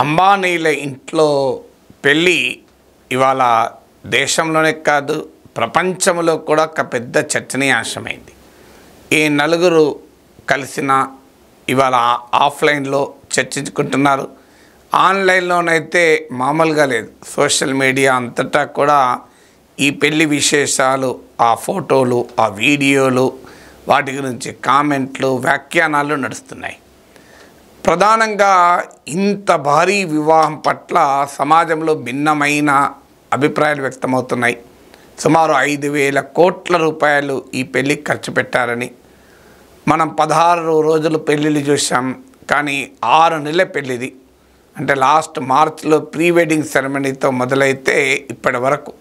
అంబానీల ఇంట్లో పెళ్ళి ఇవాళ దేశంలోనే కాదు ప్రపంచంలో కూడా ఒక పెద్ద చర్చనీయాంశమైంది. ఈ నలుగురు కలిసిన ఇవాళ ఆఫ్లైన్లో చర్చించుకుంటున్నారు. ఆన్లైన్లోనైతే మామూలుగా లేదు. సోషల్ మీడియా అంతటా కూడా ఈ పెళ్లి విశేషాలు, ఆ ఫోటోలు, ఆ వీడియోలు, వాటి గురించి కామెంట్లు, వ్యాఖ్యానాలు నడుస్తున్నాయి. ప్రధానంగా ఇంత భారీ వివాహం పట్ల సమాజంలో భిన్నమైన అభిప్రాయాలు వ్యక్తమవుతున్నాయి. సుమారు 5,000 కోట్ల రూపాయలు ఈ పెళ్ళికి ఖర్చు పెట్టారని, మనం 16 రోజులు పెళ్ళిళ్ళు చూసాం, కానీ 6 నెలల పెళ్ళిది. అంటే లాస్ట్ మార్చ్లో ప్రీ వెడ్డింగ్ సెరమనీతో మొదలైతే ఇప్పటి వరకు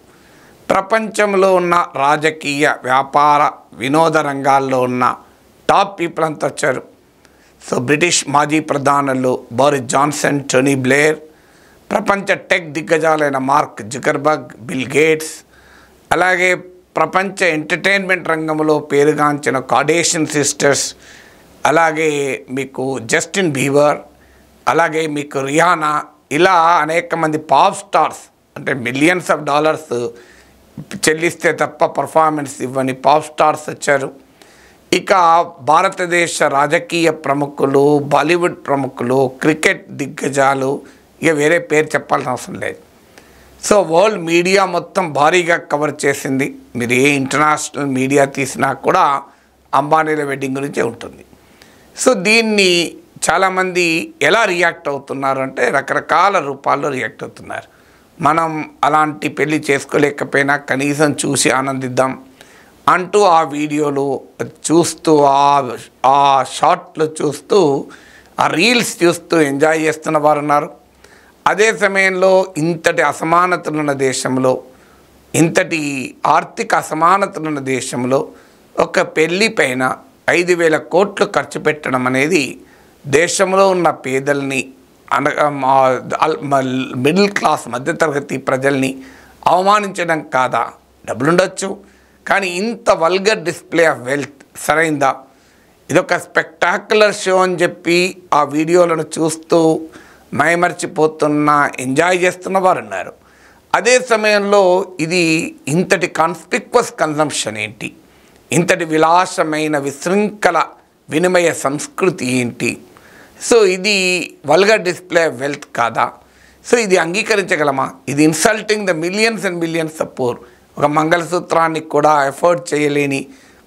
ప్రపంచంలో ఉన్న రాజకీయ, వ్యాపార, వినోద రంగాల్లో ఉన్న టాప్ పీపుల్ అంతా వచ్చారు. సో బ్రిటిష్ మాజీ ప్రధానులు బోరిస్ జాన్సన్, టోనీ బ్లేర్, ప్రపంచ టెక్ దిగ్గజాలైన మార్క్ జుకర్బర్గ్, బిల్ గేట్స్, అలాగే ప్రపంచ ఎంటర్టైన్మెంట్ రంగంలో పేరుగాంచిన కార్డేషియన్ సిస్టర్స్, అలాగే మీకు జస్టిన్ బీబర్, అలాగే మీకు రియానా, ఇలా అనేక మంది పాప్ స్టార్స్, అంటే మిలియన్స్ ఆఫ్ డాలర్స్ చెల్లిస్తే తప్ప పర్ఫార్మెన్స్ ఇవ్వని పాప్ స్టార్స్ వచ్చారు. ఇక భారతదేశ రాజకీయ ప్రముఖులు, బాలీవుడ్ ప్రముఖులు, క్రికెట్ దిగ్గజాలు, ఇక వేరే పేరు చెప్పాల్సిన అవసరం లేదు. సో వరల్డ్ మీడియా మొత్తం భారీగా కవర్ చేసింది. మీరు ఏ ఇంటర్నేషనల్ మీడియా తీసినా కూడా అంబానీల వెడ్డింగ్ గురించే ఉంటుంది. సో దీన్ని చాలామంది ఎలా రియాక్ట్ అవుతున్నారు అంటే రకరకాల రూపాల్లో రియాక్ట్ అవుతున్నారు. మనం అలాంటి పెళ్ళి చేసుకోలేకపోయినా కనీసం చూసి ఆనందిద్దాం అంటూ ఆ వీడియోలు చూస్తూ, ఆ షార్ట్లు చూస్తూ, ఆ రీల్స్ చూస్తూ ఎంజాయ్ చేస్తున్న వారు ఉన్నారు. అదే సమయంలో ఇంతటి అసమానతలున్న దేశంలో, ఇంతటి ఆర్థిక అసమానతలున్న దేశంలో ఒక పెళ్ళి పైన 5,000 కోట్లు ఖర్చు పెట్టడం అనేది దేశంలో ఉన్న పేదల్ని, మిడిల్ క్లాస్, మధ్యతరగతి ప్రజల్ని అవమానించడం కాదా? డబ్బులుండొచ్చు, కానీ ఇంత వల్గర్ డిస్ప్లే ఆఫ్ వెల్త్ సరైందా? ఇదొక స్పెక్టాక్యులర్ షో అని చెప్పి ఆ వీడియోలను చూస్తూ మైమర్చిపోతున్న, ఎంజాయ్ చేస్తున్న వారు ఉన్నారు. అదే సమయంలో ఇది ఇంతటి కాన్స్పిక్వస్ కన్జంప్షన్ ఏంటి, ఇంతటి విలాసమైన విశృంఖల వినిమయ సంస్కృతి ఏంటి? సో ఇది వల్గర్ డిస్ప్లే ఆఫ్ వెల్త్ కాదా? సో ఇది అంగీకరించగలమా? ఇది insulting the millions and millions of poor. ఒక మంగళసూత్రానికి కూడా ఎఫోర్డ్ చేయలేని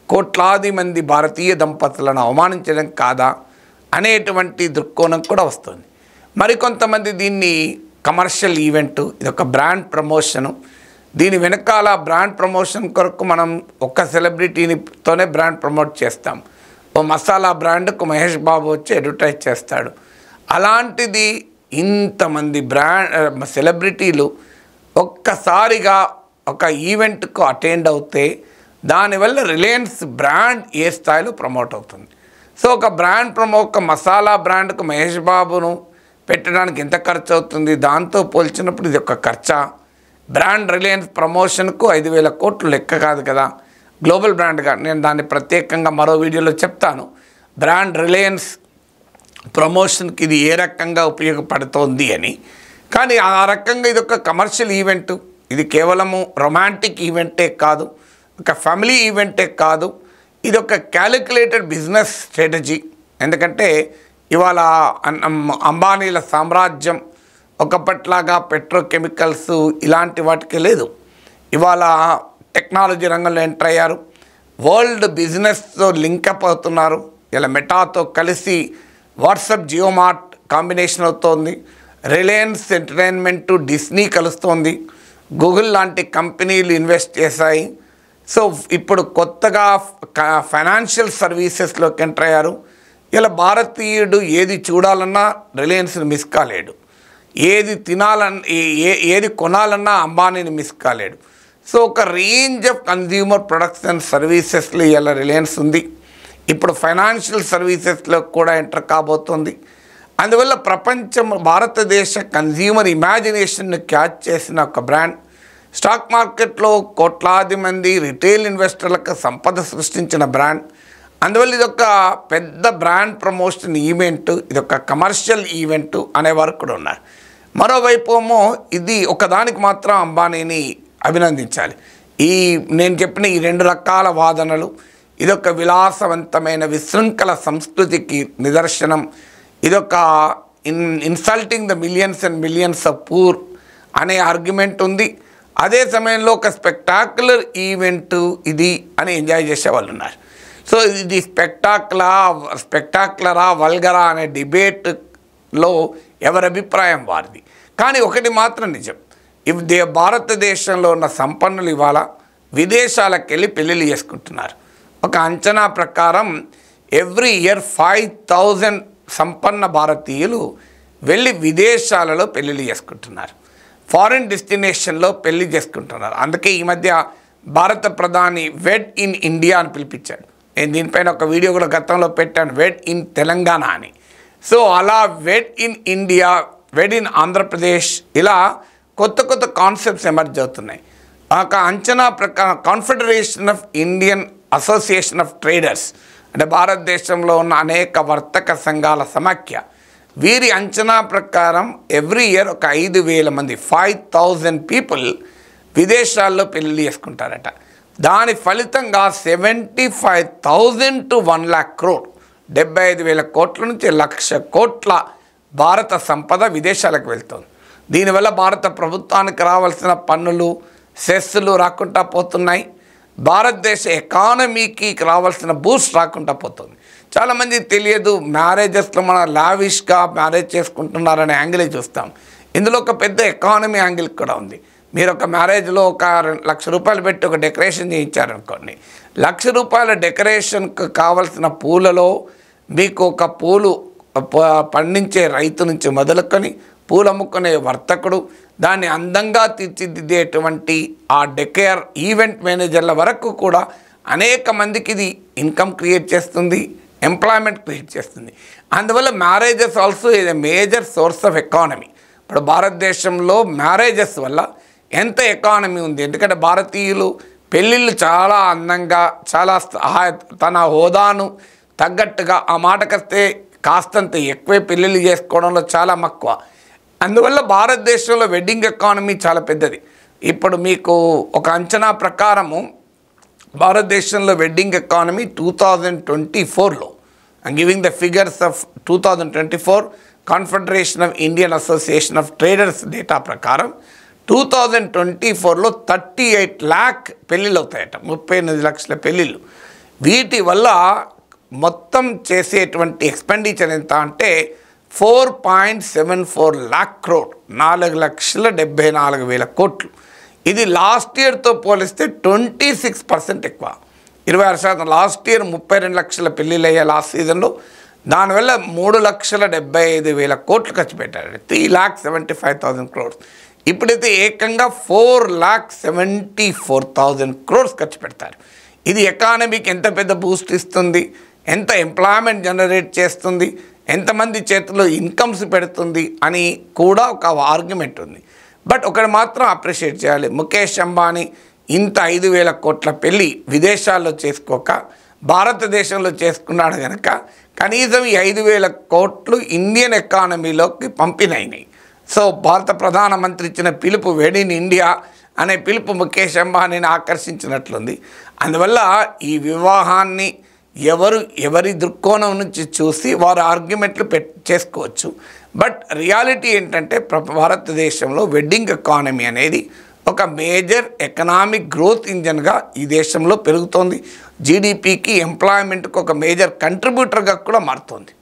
కోట్లాది మంది భారతీయ దంపతులను అవమానించడం కాదా అనేటువంటి దృక్కోణం కూడా వస్తుంది. మరికొంతమంది దీన్ని కమర్షియల్ ఈవెంటు, ఇదొక బ్రాండ్ ప్రమోషను, దీని వెనకాల బ్రాండ్ ప్రమోషన్ కొరకు మనం ఒక్క సెలబ్రిటీతోనే బ్రాండ్ ప్రమోట్ చేస్తాం. ఓ మసాలా బ్రాండ్కు మహేష్ బాబు వచ్చి అడ్వర్టైజ్ చేస్తాడు. అలాంటిది ఇంతమంది సెలబ్రిటీలు ఒక్కసారిగా ఒక ఈవెంట్కు అటెండ్ అవుతే దానివల్ల రిలయన్స్ బ్రాండ్ ఏ స్థాయిలో ప్రమోట్ అవుతుంది. సో ఒక మసాలా బ్రాండ్కు మహేష్ బాబును పెట్టడానికి ఎంత ఖర్చు అవుతుంది? దాంతో పోల్చినప్పుడు ఇది ఒక ఖర్చా? బ్రాండ్ రిలయన్స్ ప్రమోషన్కు 5,000 కోట్లు లెక్క కాదు కదా. గ్లోబల్ బ్రాండ్గా నేను దాన్ని ప్రత్యేకంగా మరో వీడియోలో చెప్తాను. బ్రాండ్ రిలయన్స్ ప్రమోషన్కి ఇది ఏ రకంగా ఉపయోగపడుతోంది అని. కానీ ఆ రకంగా ఇది ఒక కమర్షియల్ ఈవెంటు, ఇది కేవలము రొమాంటిక్ ఈవెంటే కాదు, ఒక ఫ్యామిలీ ఈవెంటే కాదు, ఇది ఒక క్యాలిక్యులేటెడ్ బిజినెస్ స్ట్రాటజీ. ఎందుకంటే ఇవాళ అంబానీల సామ్రాజ్యం ఒకప్పట్లాగా పెట్రోకెమికల్స్ ఇలాంటి వాటికి లేదు. ఇవాళ టెక్నాలజీ రంగంలో ఎంటర్ అయ్యారు, వరల్డ్ బిజినెస్తో లింకప్ అవుతున్నారు. ఇలా మెటాతో కలిసి వాట్సాప్, జియోమార్ట్ కాంబినేషన్ అవుతోంది. రిలయన్స్ ఎంటర్టైన్మెంట్, డిస్నీ కలుస్తోంది. గూగుల్ లాంటి కంపెనీలు ఇన్వెస్ట్ చేశాయి. సో ఇప్పుడు కొత్తగా ఫైనాన్షియల్ సర్వీసెస్లోకి ఎంటర్ అయ్యారు. ఇలా భారతీయుడు ఏది చూడాలన్నా రిలయన్స్ని మిస్ కాలేడు, ఏది ఏది కొనాలన్నా అంబానీని మిస్ కాలేడు. సో ఒక range of consumer products and సర్వీసెస్లో ఇలా రిలయన్స్ ఉంది. ఇప్పుడు ఫైనాన్షియల్ సర్వీసెస్లో కూడా ఎంటర్ కాబోతుంది. అందువల్ల భారతదేశ కన్జ్యూమర్ ఇమాజినేషన్ను క్యాచ్ చేసిన ఒక బ్రాండ్, స్టాక్ మార్కెట్లో కోట్లాది మంది రిటైల్ ఇన్వెస్టర్లకు సంపద సృష్టించిన బ్రాండ్. అందువల్ల ఇదొక పెద్ద బ్రాండ్ ప్రమోషన్ ఈవెంట్, ఇదొక కమర్షియల్ ఈవెంట్ అనేవారు కూడా ఉన్నారు. మరోవైపు ఏమో ఇది ఒకదానికి మాత్రం అంబానీని అభినందించాలి. నేను చెప్పిన ఈ 2 రకాల వాదనలు, ఇదొక విలాసవంతమైన విశృంఖల సంస్కృతికి నిదర్శనం, ఇదొక insulting the millions and millions of poor అనే ఆర్గ్యుమెంట్ ఉంది. అదే సమయంలో ఒక స్పెక్టాక్యులర్ ఈవెంట్ ఇది అని ఎంజాయ్ చేసే వాళ్ళు ఉన్నారు. సో ఇది స్పెక్టాక్యులరా వల్గరా అనే డిబేట్లో ఎవరి అభిప్రాయం వారిది. కానీ ఒకటి మాత్రం నిజం, భారతదేశంలో ఉన్న సంపన్నులు ఇవాళ విదేశాలకు వెళ్ళి పెళ్ళిళ్ళు చేసుకుంటున్నారు. ఒక అంచనా ప్రకారం ఎవ్రీ ఇయర్ 5,000 సంపన్న భారతీయులు వెళ్ళి విదేశాలలో పెళ్ళిళ్ళు చేసుకుంటున్నారు, ఫారిన్ డెస్టినేషన్లో పెళ్లి చేసుకుంటున్నారు. అందుకే ఈ మధ్య భారత ప్రధాని వెడ్ ఇన్ ఇండియా అని పిలిపించాడు. నేను దీనిపైన ఒక వీడియో కూడా గతంలో పెట్టాను, వెడ్ ఇన్ తెలంగాణ అని. సో అలా వెడ్ ఇన్ ఇండియా, వెడ్ ఇన్ ఆంధ్రప్రదేశ్, ఇలా కొత్త కొత్త కాన్సెప్ట్స్ ఎమర్జ్ అవుతున్నాయి. ఒక అంచనా ప్రకారం confederation of Indian association of traders, అంటే భారతదేశంలో ఉన్న అనేక వర్తక సంఘాల సమాఖ్య, వీరి అంచనా ప్రకారం ఎవ్రీ ఇయర్ ఒక 5,000 మంది 5,000 పీపుల్ విదేశాల్లో పెళ్లి చేసుకుంటారట. దాని ఫలితంగా 75,000 to 1 lakh crore, 75,000 కోట్ల నుంచి 1,00,000 కోట్ల భారత సంపద విదేశాలకు వెళ్తుంది. దీనివల్ల భారత ప్రభుత్వానికి రావాల్సిన పన్నులు, సెస్సులు రాకుండా పోతున్నాయి. భారతదేశ ఎకానమీకి రావాల్సిన బూస్ట్ రాకుండా పోతుంది. చాలామంది తెలియదు, మ్యారేజెస్లో మన లావిష్గా మ్యారేజ్ చేసుకుంటున్నారనే యాంగిలే చూస్తాం. ఇందులో ఒక పెద్ద ఎకానమీ యాంగిల్ కూడా ఉంది. మీరు ఒక మ్యారేజ్లో ఒక 1,00,000 రూపాయలు పెట్టి ఒక డెకరేషన్ చేయించారనుకోండి, 1,00,000 రూపాయల డెకరేషన్కి కావాల్సిన పూలలో మీకు ఒక పూలు పండించే రైతు నుంచి మొదలుకొని పూలు అమ్ముకునే వర్తకుడు, దాన్ని అందంగా తీర్చిదిద్దేటువంటి ఆ డెకేర్ ఈవెంట్ మేనేజర్ల వరకు కూడా అనేక మందికి ఇది ఇన్కమ్ క్రియేట్ చేస్తుంది, ఎంప్లాయ్మెంట్ క్రియేట్ చేస్తుంది. అందువల్ల మ్యారేజెస్ ఆల్సో ఇది మేజర్ సోర్స్ ఆఫ్ ఎకానమీ. ఇప్పుడు భారతదేశంలో మ్యారేజెస్ వల్ల ఎంత ఎకానమీ ఉంది, ఎందుకంటే భారతీయులు పెళ్ళిళ్ళు చాలా అందంగా, చాలా తన హోదాను తగ్గట్టుగా, ఆ మాటకొస్తే కాస్తంత ఎక్కువే పెళ్ళిళ్ళు చేసుకోవడంలో చాలా మక్కువ. అందువల్ల భారతదేశంలో వెడ్డింగ్ ఎకానమీ చాలా పెద్దది. ఇప్పుడు మీకు ఒక అంచనా ప్రకారము భారతదేశంలో వెడ్డింగ్ ఎకానమీ 2024లో, I'm giving the figures of 2024 confederation of Indian association of traders data ప్రకారం 2024లో 38 lakh పెళ్ళిళ్ళు అవుతాయట, 38 లక్షల పెళ్ళిళ్ళు. వీటి వల్ల మొత్తం చేసేటువంటి ఎక్స్పెండిచర్ ఎంత అంటే 4.74 lakh crore, 4,74,000 కోట్లు. ఇది లాస్ట్ ఇయర్తో పోలిస్తే 26% ఎక్కువ, 26%. లాస్ట్ ఇయర్ 32 లక్షల పెళ్ళిళ్ళు అయ్యే లాస్ట్ సీజన్లో, దానివల్ల 3,75,000 కోట్లు ఖర్చు పెట్టారు, 3,75,000 crores. ఇప్పుడైతే ఏకంగా 4,74,000 crores ఖర్చు పెడతారు. ఇది ఎకానమీకి ఎంత పెద్ద బూస్ట్ ఇస్తుంది, ఎంత ఎంప్లాయ్మెంట్ జనరేట్ చేస్తుంది, ఎంతమంది చేతిలో ఇన్కమ్స్ పెడుతుంది అని కూడా ఒక ఆర్గ్యుమెంట్ ఉంది. బట్ ఒకటి మాత్రం అప్రిషియేట్ చేయాలి, ముఖేష్ అంబానీ ఇంత 5,000 కోట్ల పెళ్ళి విదేశాల్లో చేసుకోక భారతదేశంలో చేసుకున్నాడు కనుక కనీసం ఈ 5,000 కోట్లు ఇండియన్ ఎకానమీలోకి పంపినైనాయి. సో భారత ప్రధానమంత్రి ఇచ్చిన పిలుపు వెడ్ ఇన్ ఇండియా అనే పిలుపు ముఖేష్ అంబానీని ఆకర్షించినట్లుంది. అందువల్ల ఈ వివాహాన్ని ఎవరి దృక్కోణం నుంచి చూసి వారు ఆర్గ్యుమెంట్లు చేసుకోవచ్చు. బట్ రియాలిటీ ఏంటంటే భారతదేశంలో వెడ్డింగ్ ఎకానమీ అనేది ఒక మేజర్ ఎకనామిక్ గ్రోత్ ఇంజన్గా ఈ దేశంలో పెరుగుతోంది. జీడిపికి, ఎంప్లాయ్మెంట్కి ఒక మేజర్ కంట్రిబ్యూటర్గా కూడా మారుతోంది.